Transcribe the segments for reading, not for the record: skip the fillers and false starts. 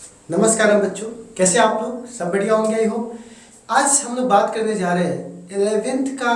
नमस्कार बच्चों, कैसे आप लोग? सब बढ़िया होंगे आई होप। आज हम लोग बात करने जा रहे हैं 11th का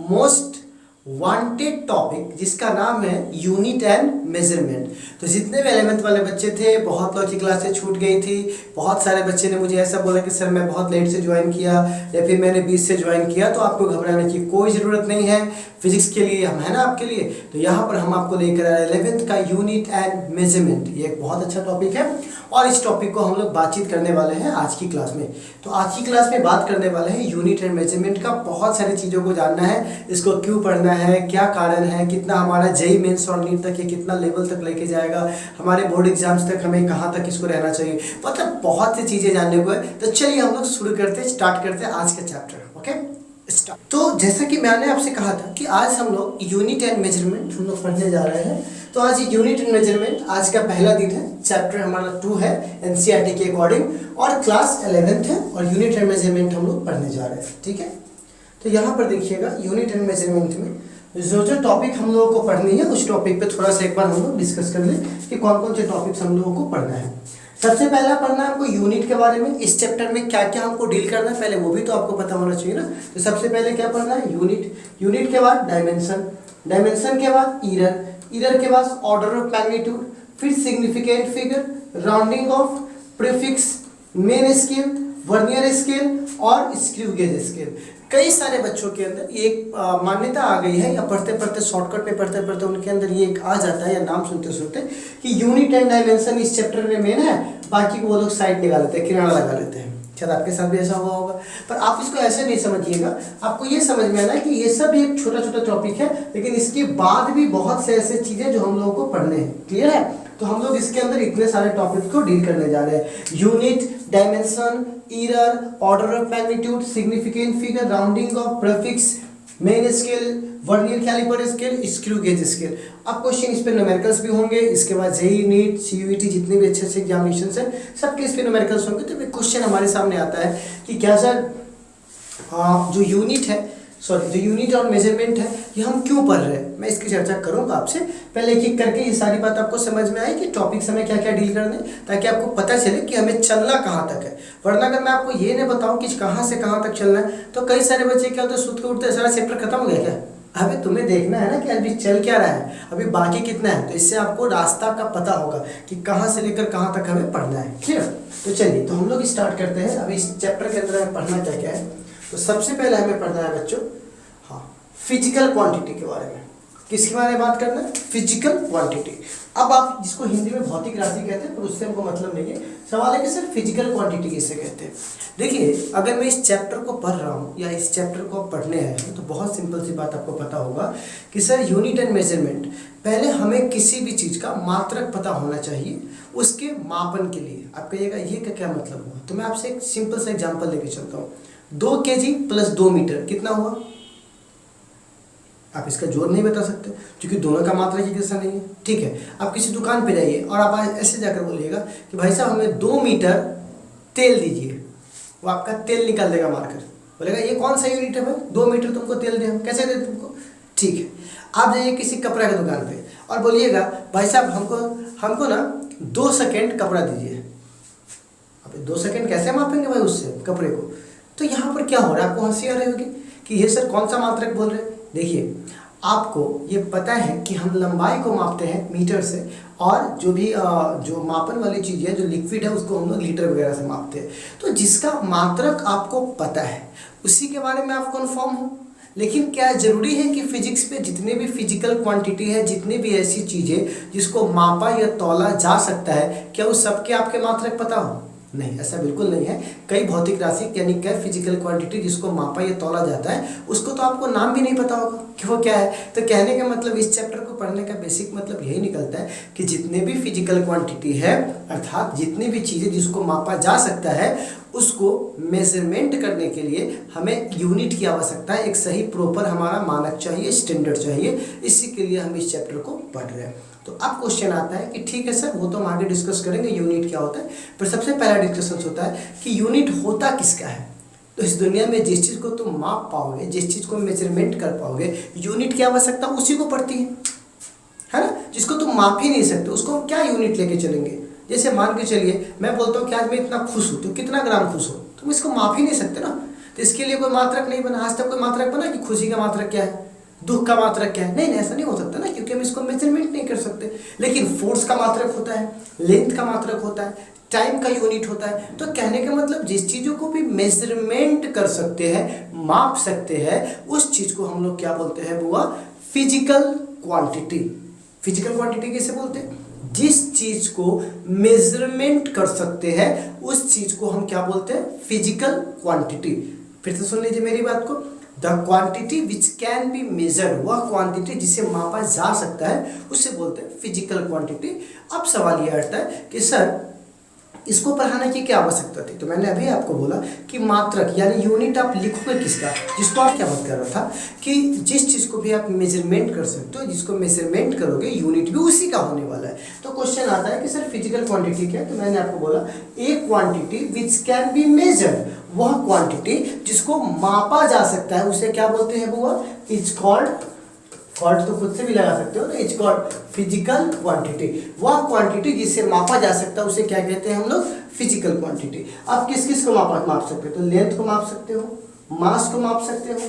मोस्ट वांटेड टॉपिक जिसका नाम है यूनिट एंड मेजरमेंट। तो जितने भी 11th वाले बच्चे थे, बहुत लोग की क्लासें छूट गई थी। बहुत सारे बच्चे ने मुझे ऐसा बोला कि सर मैं बहुत लेट से ज्वाइन किया या फिर मैंने 20 से ज्वाइन किया। तो आपको घबराने की कोई ज़रूरत नहीं है, फिजिक्स के लिए हम है ना आपके लिए। तो यहाँ पर हम आपको लेकर आए 11th का यूनिट एंड मेजरमेंट। ये एक बहुत अच्छा टॉपिक है और इस टॉपिक को हम लोग बातचीत करने वाले हैं आज की क्लास में। तो आज की क्लास में बात करने वाले हैं यूनिट एंड मेजरमेंट का। बहुत सारी चीज़ों को जानना है, इसको क्यों पढ़ना है, क्या कारण है, कितना हमारा जेईई मेंस और नीट तक ये कितना लेवल तक लेके जाएगा, हमारे बोर्ड एग्जाम्स तक हमें कहाँ तक इसको रहना चाहिए, मतलब बहुत सी चीज़ें जानने को है। तो चलिए हम लोग शुरू करते हैं, स्टार्ट करते हैं आज का चैप्टर। Okay start. तो जैसा कि मैंने आपसे कहा था कि आज हम लोग यूनिट एंड मेजरमेंट हम लोग पढ़ने जा रहे हैं। तो आज ये यूनिट एंड मेजरमेंट आज का पहला दिन है। चैप्टर हमारा 2 है एनसीईआरटी के अकॉर्डिंग और क्लास 11th है और यूनिट एंड मेजरमेंट हम लोग पढ़ने जा रहे हैं। ठीक है, तो यहाँ पर देखिएगा यूनिट एंड मेजरमेंट में जो टॉपिक हम लोगों को पढ़नी है उस टॉपिक पे थोड़ा सा एक बार हम लोग डिस्कस कर लें कि कौन कौन से टॉपिक्स हम लोगों को पढ़ना है। सबसे पहला पढ़ना है हमको यूनिट के बारे में। इस चैप्टर में क्या क्या हमको डील करना है पहले वो भी तो आपको पता होना चाहिए ना। तो सबसे पहले क्या पढ़ना है? यूनिट। यूनिट के बाद डायमेंशन, डायमेंशन के बाद ईरर, ईरर के बाद ऑर्डर ऑफ मैग्नीट्यूड, फिर significant figure, rounding off, prefix, main scale, vernier scale और स्क्रू गेज स्केल। कई सारे बच्चों के अंदर ये एक मान्यता आ गई है या पढ़ते पढ़ते शॉर्टकट में पढ़ते पढ़ते उनके अंदर ये एक आ जाता है या नाम सुनते सुनते कि यूनिट एंड डायमेंशन इस चैप्टर में मेन है, बाकी को वो लोग साइड निकाल लेते हैं, किनारा लगा लेते हैं। शायद आपके साथ भी ऐसा हुआ होगा, पर आप इसको ऐसे नहीं समझिएगा। आपको ये समझ में आना है कि ये सब एक छोटा छोटा टॉपिक है, लेकिन इसके बाद भी बहुत से ऐसे चीज़ें जो हम लोगों को पढ़ने हैं। क्लियर है? तो हम लोग इसके अंदर इतने सारे टॉपिक को डील करने जा रहे हैं। Unit, dimension, error, order of magnitude, significant figure, rounding off, prefix, main scale, vernier calliper scale, screw gauge scale. अब क्वेश्चन इस पे न्यूमेरिकल्स भी होंगे। इसके बाद जेईई, नीट, सीयूईटी जितने भी अच्छे अच्छे एग्जामिनेशन है सबके इस पे न्यूमेरिकल्स होंगे। तो एक क्वेश्चन हमारे सामने आता है कि क्या सर जो यूनिट है, सॉरी जो यूनिट और मेजरमेंट है ये हम क्यों पढ़ रहे हैं। मैं इसकी चर्चा करूंगा आपसे। पहले एक एक करके ये सारी बात आपको समझ में आए कि टॉपिक्स हमें क्या क्या डील करने, ताकि आपको पता चले कि हमें चलना कहाँ तक है। वरना अगर मैं आपको ये नहीं बताऊं कि कहाँ से कहाँ तक चलना है तो कई सारे बच्चे क्या होते हैं, सुध के उठते सारा चैप्टर खत्म हो गया क्या। अभी तुम्हें देखना है ना कि अभी चल क्या रहा है, अभी बाकी कितना है। तो इससे आपको रास्ता का पता होगा कि कहाँ से लेकर कहाँ तक हमें पढ़ना है। क्लियर? तो चलिए तो हम लोग स्टार्ट करते हैं। अभी इस चैप्टर के अंदर हमें पढ़ना क्या क्या है। तो सबसे पहले हमें पढ़ना है बच्चों फिजिकल क्वांटिटी के बारे में। किसके बारे में बात करना है? Physical quantity. अब आप जिसको हिंदी में भौतिक राशि कहते हैं पर उससे हमको मतलब नहीं है। सवाल है कि सर फिजिकल क्वांटिटी किसे कहते हैं। देखिए अगर मैं इस चैप्टर को पढ़ रहा हूँ या इस चैप्टर को पढ़ने आए हैं तो बहुत सिंपल सी बात आपको पता होगा कि सर यूनिट एंड मेजरमेंट, पहले हमें किसी भी चीज़ का मात्रक पता होना चाहिए उसके मापन के लिए। आप कहिएगा ये का क्या मतलब हुआ। तो मैं आपसे एक सिंपल सा एग्जाम्पल लेके चलता हूँ। 2 kg प्लस 2 मीटर कितना हुआ। आप इसका जोड़ नहीं बता सकते क्योंकि दोनों का मात्रा एक जैसा नहीं है। ठीक है, आप किसी दुकान पे जाइए और आप ऐसे जाकर बोलिएगा कि भाई साहब हमें 2 मीटर तेल दीजिए। वो आपका तेल निकाल देगा मारकर, बोलेगा ये कौन सा यूनिट है भाई, 2 मीटर तुमको तेल दे, हम कैसे दे तुमको। ठीक है, आप जाइए किसी कपड़ा की दुकान पे और बोलिएगा भाई साहब हमको ना 2 सेकेंड कपड़ा दीजिए। अब 2 सेकेंड कैसे मापेंगे भाई उससे कपड़े को। तो यहाँ पर क्या हो रहा है, आपको हंसी आ रही होगी कि ये सर कौन सा मात्रक बोल रहे हैं। देखिए आपको ये पता है कि हम लंबाई को मापते हैं मीटर से और जो भी जो मापन वाली चीज़ है जो लिक्विड है उसको हम लोग लीटर वगैरह से मापते हैं। तो जिसका मात्रक आपको पता है उसी के बारे में आप कन्फर्म हो। लेकिन क्या ज़रूरी है कि फिजिक्स पे जितने भी फिजिकल क्वांटिटी है, जितनी भी ऐसी चीज़ें जिसको मापा या तौला जा सकता है, क्या उस सबके आपके मात्रक पता हो? नहीं, ऐसा बिल्कुल नहीं है। कई भौतिक राशि यानी क्या फिजिकल क्वांटिटी जिसको मापा या तौला जाता है उसको तो आपको नाम भी नहीं पता होगा कि वो क्या है। तो कहने का मतलब इस चैप्टर को पढ़ने का बेसिक मतलब यही निकलता है कि जितने भी फिजिकल क्वांटिटी है अर्थात जितनी भी चीज़ें जिसको मापा जा सकता है उसको मेजरमेंट करने के लिए हमें यूनिट की आवश्यकता है। एक सही प्रॉपर हमारा मानक चाहिए, स्टैंडर्ड चाहिए। इसी के लिए हम इस चैप्टर को पढ़ रहे हैं। तो अब क्वेश्चन आता है कि ठीक है सर वो तो हम आगे डिस्कस करेंगे यूनिट क्या होता है, पर सबसे पहला डिस्कशन होता है कि यूनिट होता किसका है। तो इस दुनिया में जिस चीज़ को तुम माप पाओगे, जिस चीज़ को मेजरमेंट कर पाओगे, यूनिट की आवश्यकता उसी को पड़ती है ना। जिसको तुम माप ही नहीं सकते उसको हम क्या यूनिट लेके चलेंगे। जैसे मान के चलिए मैं बोलता हूँ कि आज मैं इतना खुश हूँ, तो कितना ग्राम खुश हो, तुम इसको माप ही नहीं सकते ना। तो इसके लिए कोई मात्रक नहीं बना, आज तक कोई मात्रक बना कि खुशी का मात्रक क्या है, दुख का मात्रक क्या है, नहीं नहीं, ऐसा नहीं हो सकता ना, क्योंकि हम इसको मेजरमेंट नहीं कर सकते। लेकिन फोर्स का मात्रक होता है, लेंथ का मात्रक होता है, टाइम का यूनिट होता है। तो कहने का मतलब जिस चीज़ों को भी मेजरमेंट कर सकते हैं, माप सकते हैं, उस चीज़ को हम लोग क्या बोलते हैं बुआ, फिजिकल क्वांटिटी। फिजिकल क्वांटिटी कैसे बोलते हैं, जिस चीज को मेजरमेंट कर सकते हैं उस चीज को हम क्या बोलते हैं, फिजिकल क्वांटिटी। फिर से सुन लीजिए मेरी बात को, the quantity which can be measured, वह क्वांटिटी जिसे मापा जा सकता है उसे बोलते हैं फिजिकल क्वांटिटी। अब सवाल यह आता है कि सर इसको पढ़ाने की क्या आवश्यकता थी, तो मैंने अभी आपको बोला कि मात्रक यानी यूनिट आप लिखोगे किसका, जिसको आप क्या बात कर रहा था कि जिस चीज़ को भी आप मेजरमेंट कर सकते हो, जिसको मेजरमेंट करोगे यूनिट भी उसी का होने वाला है। तो क्वेश्चन आता है कि सर फिजिकल क्वांटिटी क्या है, तो मैंने आपको बोला एक quantity which can be measured, वह क्वांटिटी जिसको मापा जा सकता है उसे क्या बोलते हैं बुआ, इज कॉल्ड, कॉल्ड तो खुद से भी लगा सकते हो ना, इज कॉल्ड फिजिकल क्वांटिटी। वह क्वांटिटी जिसे मापा जा सकता है उसे क्या कहते हैं हम लोग, फिजिकल क्वांटिटी। आप किस किस को माप सकते हो, तो लेंथ को माप सकते हो, मास को माप सकते हो,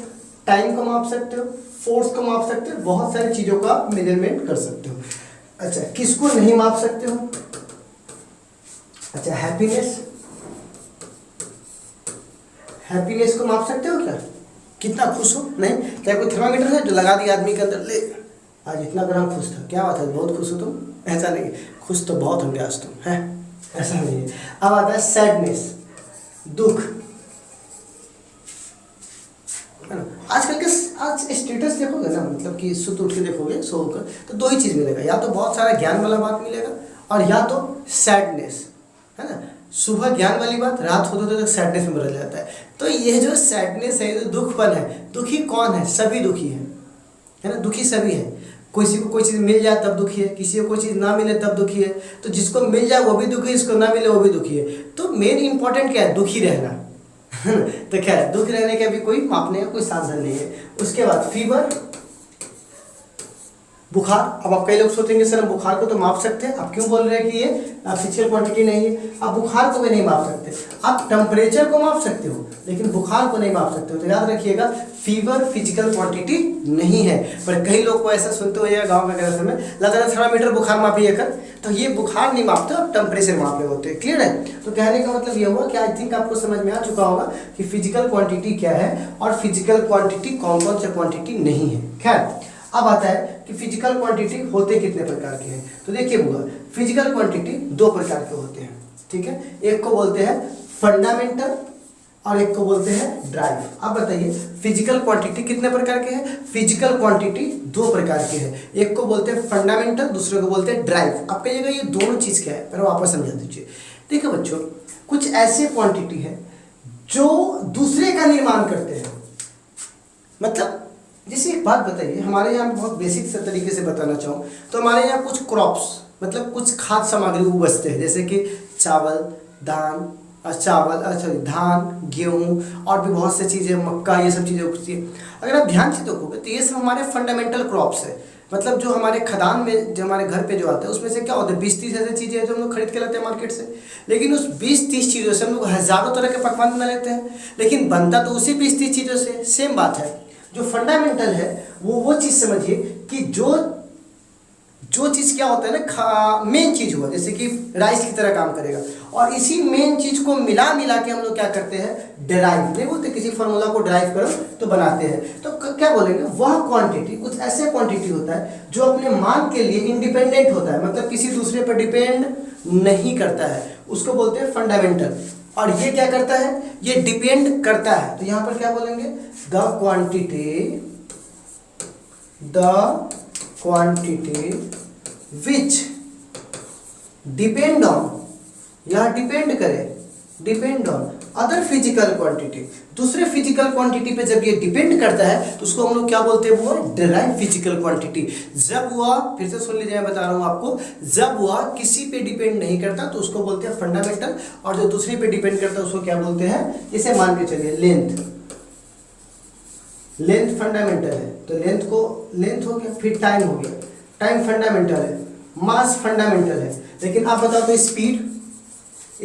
टाइम को माप सकते हो, फोर्स को माप सकते हो, बहुत सारी चीजों का मेजरमेंट कर सकते हो। अच्छा, किसको नहीं माप सकते हो, अच्छा हैप्पीनेस, हैप्पीनेस को माप सकते हो क्या, कितना खुश हो, नहीं, क्या कोई थर्मामीटर है जो लगा दिया आदमी के अंदर, ले आज इतना ग्राम खुश था, क्या बात है बहुत खुश हो तुम, ऐसा नहीं, खुश तो बहुत होंगे आज तुम, है ऐसा नहीं है। अब आता है सैडनेस, दुख, है ना। आजकल के आज स्टेटस देखोगे ना, मतलब कि सुबह उठ के देखोगे सो होकर, तो दो ही चीज़ मिलेगा, या तो बहुत सारा ज्ञान वाला बात मिलेगा और या तो सैडनेस, है ना। सुबह ज्ञान वाली बात, रात होते तक सैडनेस में बदल जाता है। तो ये जो सैडनेस है, जो दुखपन है, दुखी कौन है, सभी दुखी है ना, दुखी सभी है। किसी को कोई चीज़ मिल जाए तब दुखी है, किसी को कोई चीज़ ना मिले तब दुखी है, तो जिसको मिल जाए वो भी दुखी है, जिसको ना मिले वो भी दुखी है। तो मेन इंपॉर्टेंट क्या है, दुखी रहना। तो क्या है, दुख रहने का भी कोई मापने का कोई साधन नहीं है। उसके बाद फीवर, बुखार। अब आप कई लोग सोचेंगे सर हम बुखार को तो माप सकते हैं, आप क्यों बोल रहे हैं कि ये फिजिकल क्वांटिटी नहीं है। आप बुखार को भी नहीं माप सकते, आप टेम्परेचर को माप सकते हो लेकिन बुखार को नहीं माप सकते हो। तो याद रखिएगा फीवर फिजिकल क्वांटिटी नहीं है। पर कई लोग को ऐसा सुनते हो गाँव वगैरह में, लगा रहा थर्मामीटर बुखार मापिए कर, तो ये बुखार नहीं मापते, आप टेम्परेचर माप रहे होते हैं। क्लियर है। तो कहने का मतलब ये हुआ कि आई थिंक आपको समझ में आ चुका होगा कि फिजिकल क्वांटिटी क्या है और फिजिकल क्वांटिटी कौन कौन सा क्वांटिटी नहीं है। खैर, अब आता है कि फिजिकल क्वांटिटी होते कितने प्रकार के हैं। तो देखिए बुआ, फिजिकल क्वांटिटी दो प्रकार के होते हैं, ठीक है। एक को बोलते हैं फंडामेंटल और एक को बोलते हैं ड्राइव। अब बताइए फिजिकल क्वांटिटी कितने प्रकार के हैं। फिजिकल क्वांटिटी दो प्रकार के हैं, एक को बोलते हैं फंडामेंटल, दूसरे को बोलते हैं ड्राइव। आप कहिएगा ये दोनों चीज़ क्या है, पर वापस समझा दीजिए। देखिए बच्चों, कुछ ऐसे क्वांटिटी है जो दूसरे का निर्माण करते हैं। मतलब जैसे एक बात बताइए, हमारे यहाँ बहुत बेसिक से तरीके से बताना चाहूँ तो हमारे यहाँ कुछ क्रॉप्स, मतलब कुछ खाद्य सामग्री उपजते हैं, जैसे कि चावल, धान, गेहूँ और भी बहुत सी चीज़ें, मक्का, ये सब चीज़ें उपजती है। अगर आप ध्यान से देखोगे तो ये सब हमारे फंडामेंटल क्रॉप्स है। मतलब जो हमारे खदान में, जो हमारे घर पे जो आता है, उसमें से क्या होता है 20-30 ऐसी चीज़ें हैं जो हम लोग खरीद के लाते हैं मार्केट से। लेकिन उस 20-30 चीज़ों से हम लोग हज़ारों तरह के पकवान बना लेते हैं, लेकिन बनता तो उसी 20-30 चीज़ों से। सेम बात है, जो फंडामेंटल है वो चीज़ समझिए कि जो चीज़ क्या होता है ना, मेन चीज़ हुआ, जैसे कि राइस की तरह काम करेगा, और इसी मेन चीज़ को मिला के हम लोग क्या करते हैं, डेराइव नहीं बोलते, किसी फार्मूला को ड्राइव करो तो बनाते हैं। तो क्या बोलेंगे, वह क्वांटिटी, कुछ ऐसे क्वांटिटी होता है जो अपने मान के लिए इंडिपेंडेंट होता है, मतलब किसी दूसरे पर डिपेंड नहीं करता है, उसको बोलते हैं फंडामेंटल। और ये क्या करता है, ये डिपेंड करता है। तो यहाँ पर क्या बोलेंगे, the quantity which depend on, यह depend on other physical quantity. दूसरे फिजिकल क्वांटिटी पे जब ये डिपेंड करता है तो उसको हम लोग क्या बोलते हैं, वो डिराइव फिजिकल क्वांटिटी। जब वह, फिर से सुन लीजिए, मैं बता रहा हूँ आपको, जब वह किसी पे डिपेंड नहीं करता तो उसको बोलते हैं फंडामेंटल, और जो दूसरे पे डिपेंड करता है उसको क्या बोलते हैं, इसे मान के चलिए लेंथ फंडामेंटल है, तो लेंथ हो गया, फिर टाइम हो गया, टाइम फंडामेंटल है, मास फंडामेंटल है। लेकिन आप बताओ तो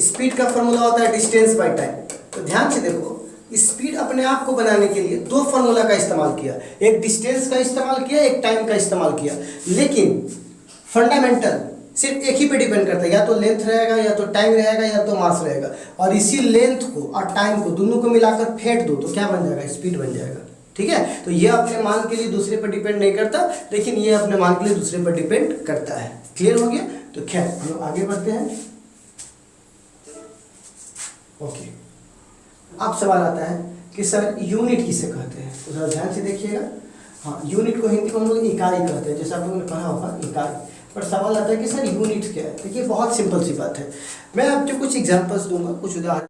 स्पीड का फॉर्मूला होता है डिस्टेंस बाय टाइम। तो ध्यान से देखो, स्पीड अपने आप को बनाने के लिए दो फॉर्मूला का इस्तेमाल किया, एक डिस्टेंस का इस्तेमाल किया, एक टाइम का इस्तेमाल किया। लेकिन फंडामेंटल सिर्फ एक ही पे डिपेंड करता है, या तो लेंथ रहेगा, या तो टाइम रहेगा, या तो मास रहेगा। और इसी लेंथ को और टाइम को दोनों को मिलाकर फेंट दो तो क्या बन जाएगा, स्पीड बन जाएगा। ठीक है, तो ये अपने मान के लिए दूसरे पर डिपेंड नहीं करता, लेकिन ये अपने मान के लिए दूसरे पर डिपेंड करता है। क्लियर हो गया? तो खैर हम लोग आगे बढ़ते हैं। ओके, अब सवाल आता है कि सर यूनिट किसे कहते हैं? तो जरा ध्यान से देखिएगा। हाँ, यूनिट को हिंदी में हम लोग इकाई कहते हैं, जैसे आप लोगों ने पढ़ा होगा इकाई। पर सवाल आता है कि सर यूनिट क्या है? देखिए बहुत सिंपल सी बात है। मैं आपको कुछ एग्जांपल्स दूंगा, कुछ उदाहरण